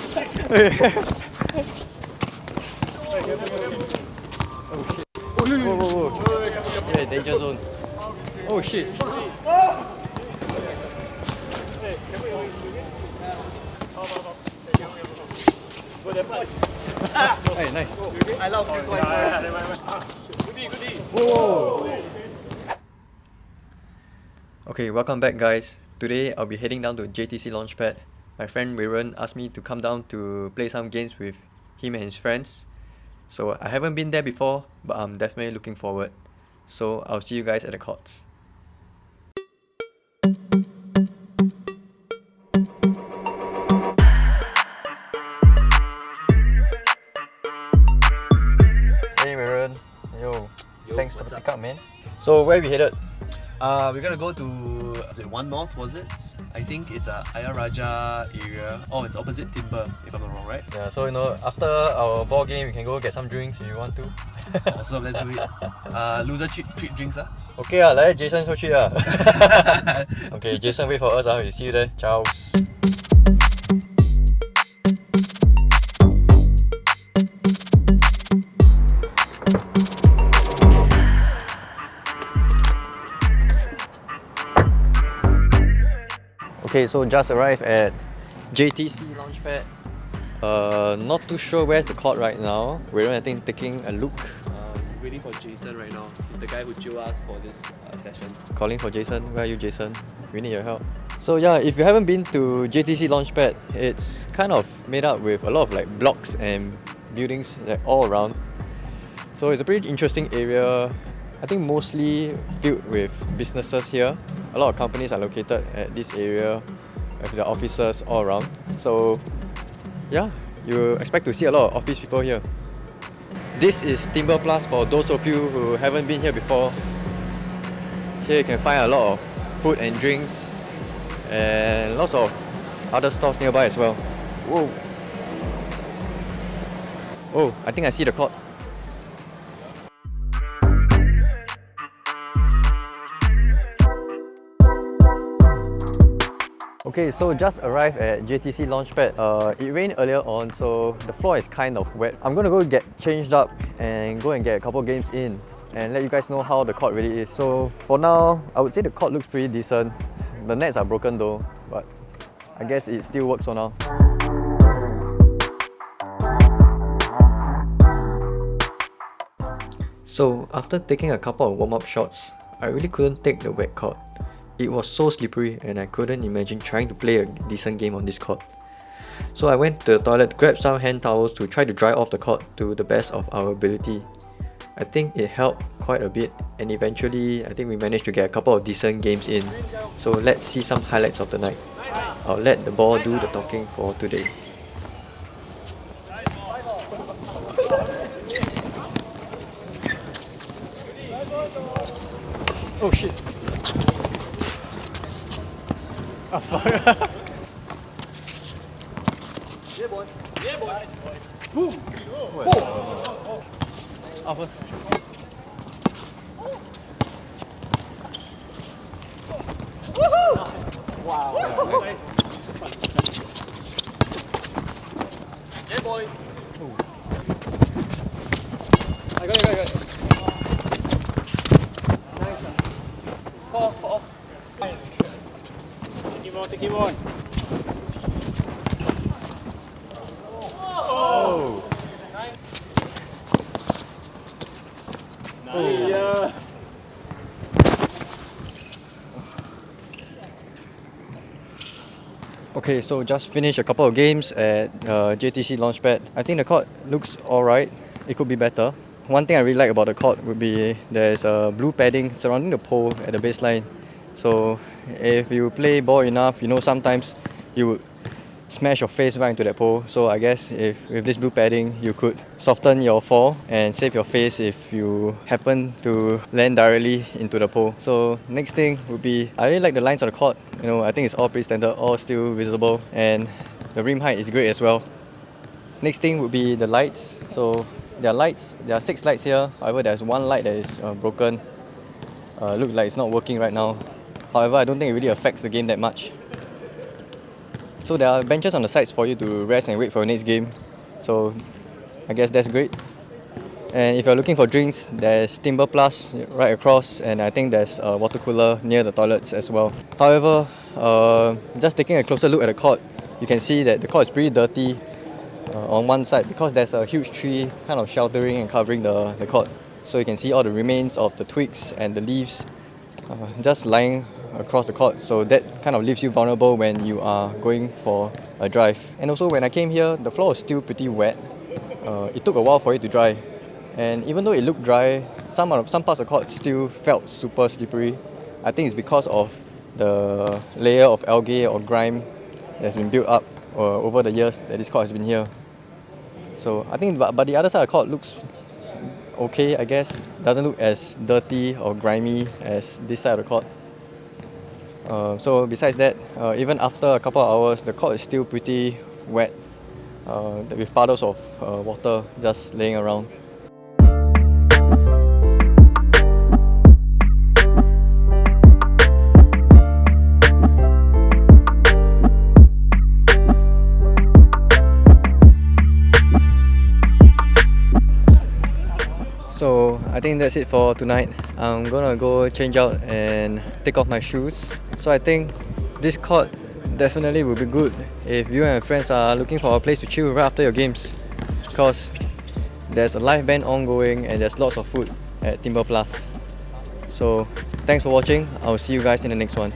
Oh shit. Whoa, whoa, whoa. Yeah, danger zone. Oh shit. Hey, nice. I love you guys. Whoa. Okay, welcome back guys. Today I'll be heading down to JTC Launchpad. My friend Viren asked me to come down to play some games with him and his friends. So I haven't been there before, but I'm definitely looking forward. So I'll see you guys at the courts. Hey Viren, yo, thanks for the pickup, man. So where are we headed? We're gonna go to, is it One North, was it? I think it's a Ayer Rajah area. Oh, it's opposite Timber, if I'm not wrong, right? Yeah, so after our ball game, we can go get some drinks if you want to. Awesome, let's do it. Loser treat drinks, huh? Okay, like Jason 出去 Okay, Jason wait for us, we'll see you there. Ciao. Okay, so just arrived at JTC Launchpad. Not too sure where's the court right now. We're I think taking a look. Waiting for Jason right now. He's the guy who drew us for this session. Calling for Jason. Where are you, Jason? We need your help. So yeah, if you haven't been to JTC Launchpad, it's kind of made up with a lot of like blocks and buildings like all around. So it's a pretty interesting area. I think mostly filled with businesses here. A lot of companies are located at this area with their offices all around. So yeah, you expect to see a lot of office people here. This is Timber Plus for those of you who haven't been here before. Here you can find a lot of food and drinks and lots of other stores nearby as well. Whoa! Oh, I think I see the court. Okay, so just arrived at JTC Launchpad. It rained earlier on, so the floor is kind of wet. I'm gonna go get changed up and go and get a couple games in and let you guys know how the court really is. So for now, I would say the court looks pretty decent. The nets are broken though, but I guess it still works for now. So after taking a couple of warm-up shots, I really couldn't take the wet court. It was so slippery and I couldn't imagine trying to play a decent game on this court. So I went to the toilet to grab some hand towels to try to dry off the court to the best of our ability. I think it helped quite a bit and eventually I think we managed to get a couple of decent games in. So let's see some highlights of the night. I'll let the ball do the talking for today. Oh shit! Oh fuck! Yeah, boy. Yeah, boy. Boom! Oh! Upwards. Wow! Nice. Yeah, boy. Ooh. I got it. Nice. Fall. Take him on. Oh! Nice. Okay, so just finished a couple of games at JTC Launchpad. I think the court looks alright. It could be better. One thing I really like about the court would be there's blue padding surrounding the pole at the baseline. So if you play ball enough, sometimes you would smash your face right into that pole. So I guess if with this blue padding, you could soften your fall and save your face if you happen to land directly into the pole. So next thing would be, I really like the lines of the court. I think it's all pretty standard, all still visible, and the rim height is great as well. Next thing would be the lights. So there are 6 lights here. However, there's one light that is broken. Looks like it's not working right now. However, I don't think it really affects the game that much. So there are benches on the sides for you to rest and wait for your next game. So I guess that's great. And if you're looking for drinks, there's Timber Plus right across, and I think there's a water cooler near the toilets as well. However, just taking a closer look at the court, you can see that the court is pretty dirty on one side because there's a huge tree kind of sheltering and covering the court. So you can see all the remains of the twigs and the leaves just lying across the court. So that kind of leaves you vulnerable when you are going for a drive. And also when I came here, the floor was still pretty wet. It took a while for it to dry. And even though it looked dry, some parts of the court still felt super slippery. I think it's because of the layer of algae or grime that's been built up over the years that this court has been here. So I think, but the other side of the court looks okay, I guess. Doesn't look as dirty or grimy as this side of the court. So besides that, even after a couple of hours, the court is still pretty wet with puddles of water just laying around. So I think that's it for tonight. I'm gonna go change out and take off my shoes. So I think this court definitely will be good if you and your friends are looking for a place to chill right after your games, because there's a live band ongoing and there's lots of food at Timber Plus. So thanks for watching. I'll see you guys in the next one.